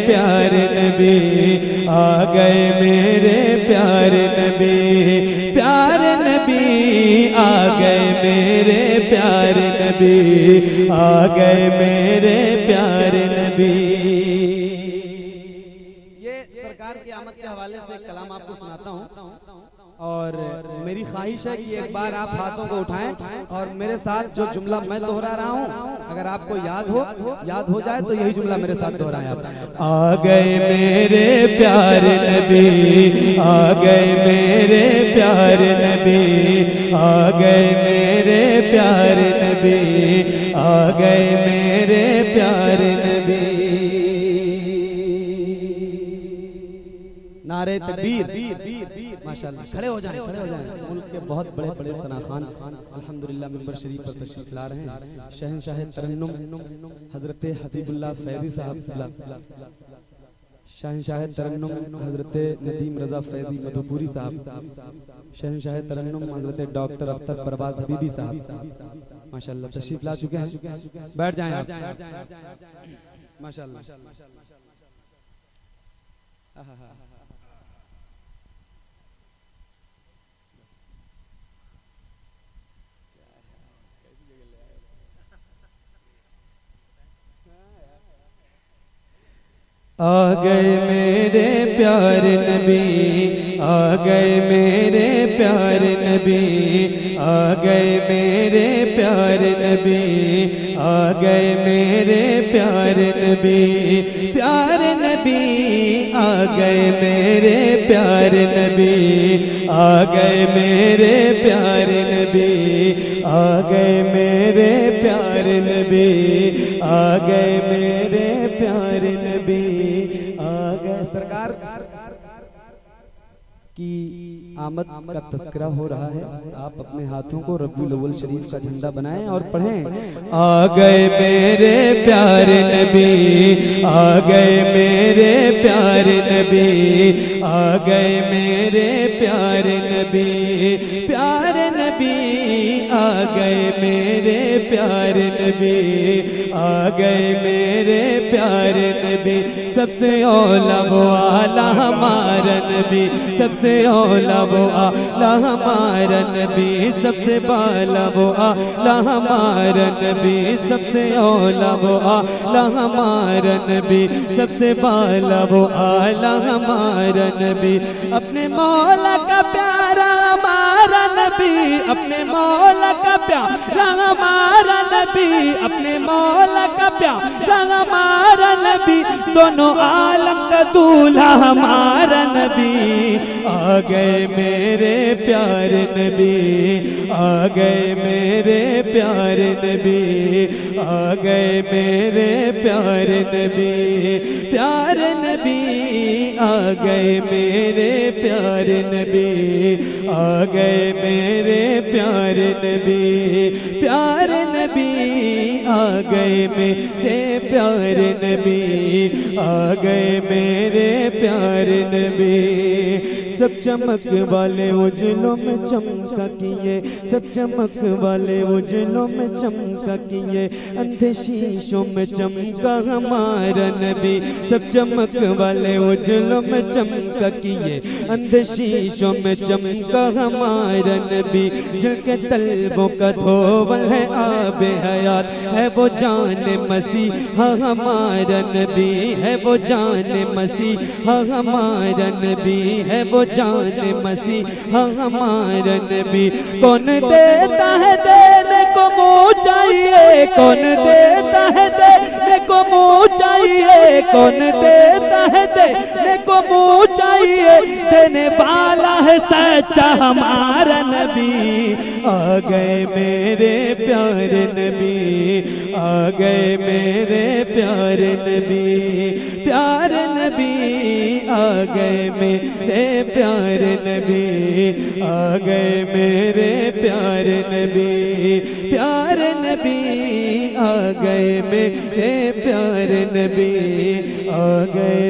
پیارے نبی آ گئے میرے پیارے نبی پیارے نبی آ گئے میرے پیارے نبی آ گئے میرے پیارے نبی۔ یہ سرکار کی آمد کے حوالے سے ایک کلام آپ کو سناتا ہوں اور میری خواہش ہے کہ ایک بار آپ ہاتھوں کو اٹھائیں اور میرے ساتھ جو جملہ میں دہرا رہا ہوں اگر آپ کو یاد ہو جائے تو یہی جملہ میرے ساتھ دہرائیں آپ۔ آ گئے میرے پیارے نبی آ گئے میرے پیارے نبی آ گئے میرے پیارے نبی آ گئے میرے پیارے نبی۔ نعرہ تکبیر، ماشاءاللہ کھڑے ہو جائیں ملک کے بہت بڑے بڑے ثناخان الحمدللہ منبر شریف پر تشریف لا رہے ہیں۔ شہنشاہ ترنم حضرت حبیب اللہ فیضی صاحب، شہنشاہ ترنم حضرت ندیم رضا فیضی مدھو پوری صاحب، شہنشاہ ترنم حضرت ڈاکٹر اختر پرواز حبیبی صاحب ماشاءاللہ تشریف لا چکے ہیں۔ بیٹھ جائیں آپ ماشاءاللہ۔ آ گئے میرے پیارے نبی آ گئے میرے پیارے نبی آ گئے میرے پیارے نبی آ گئے میرے پیارے نبی پیارے نبی آ گئے میرے پیارے نبی آ گئے میرے پیارے نبی آ گئے میرے پیارے نبی آ گئے میرے پیارے نبی آ گئے۔ سرکار کی آمد کا تذکرہ ہو رہا ہے، آپ اپنے ہاتھوں کو ربیع الاول شریف کا جھنڈا بنائیں اور پڑھیں۔ آ گئے میرے پیارے نبی آ گئے میرے پیارے نبی آ گئے میرے پیارے نبی پیارے نبی آ گئے میرے پیارے نبی آ گئے میرے پیارے نبی سب سے اولا وہ اعلیٰ ہمارا نبی سب سے اولا وہ اعلیٰ ہمارا نبی سب سے بالا وہ اعلیٰ ہمارا نبی سب سے اولا وہ اعلیٰ ہمارا نبی سب سے بالا وہ اعلیٰ ہمارا نبی اپنے مولا کا پیارا ہمارا نبی اپنے مولا کا پیارا ہمارا نبی اپنے مولا کا پیارا ہمارا نبی دونوں عالم کا دولہا ہمارا نبی آ گئے میرے پیارے نبی آ گئے میرے پیارے نبی آ گئے میرے پیارے نبی پیارے نبی آ گئے میرے پیارے نبی آ گئے میرے پیارے نبی پیارے نبی آ گئے میرے پیارے نبی آ گئے میرے پیارے نبی سب چمک والے اجلوں میں چمکا کیے سب چمک والے اجلوں میں چمکا کیے اندھے شیشوں میں چمکا ہمارا نبی سب چمک والے اجلوں میں چمکا کیے اندھے شیشوں میں چمکا ہمارا نبی جل کے طلبوں کا دھوول ہے آب حیات ہے وہ جان مسیحا ہمارا نبی ہے وہ جان مسیحا ہمارا نبی ہے وہ جان مسیحا ہمارا نبی کون دیتا ہے دینے کو منہ چاہیے کون دیتا ہے دینے کو منہ چاہیے کون دیتا ہے دینے کو منہ چاہیے دینے والا ہے سچا ہمارا نبی آ گئے میرے پیارے نبی آ گئے میرے پیارے نبی پیارے نبی آ گئے میرے پیارے نبی آ گئے میرے پیارے نبی پیارے نبی آ گئے میرے پیارے نبی آ گئے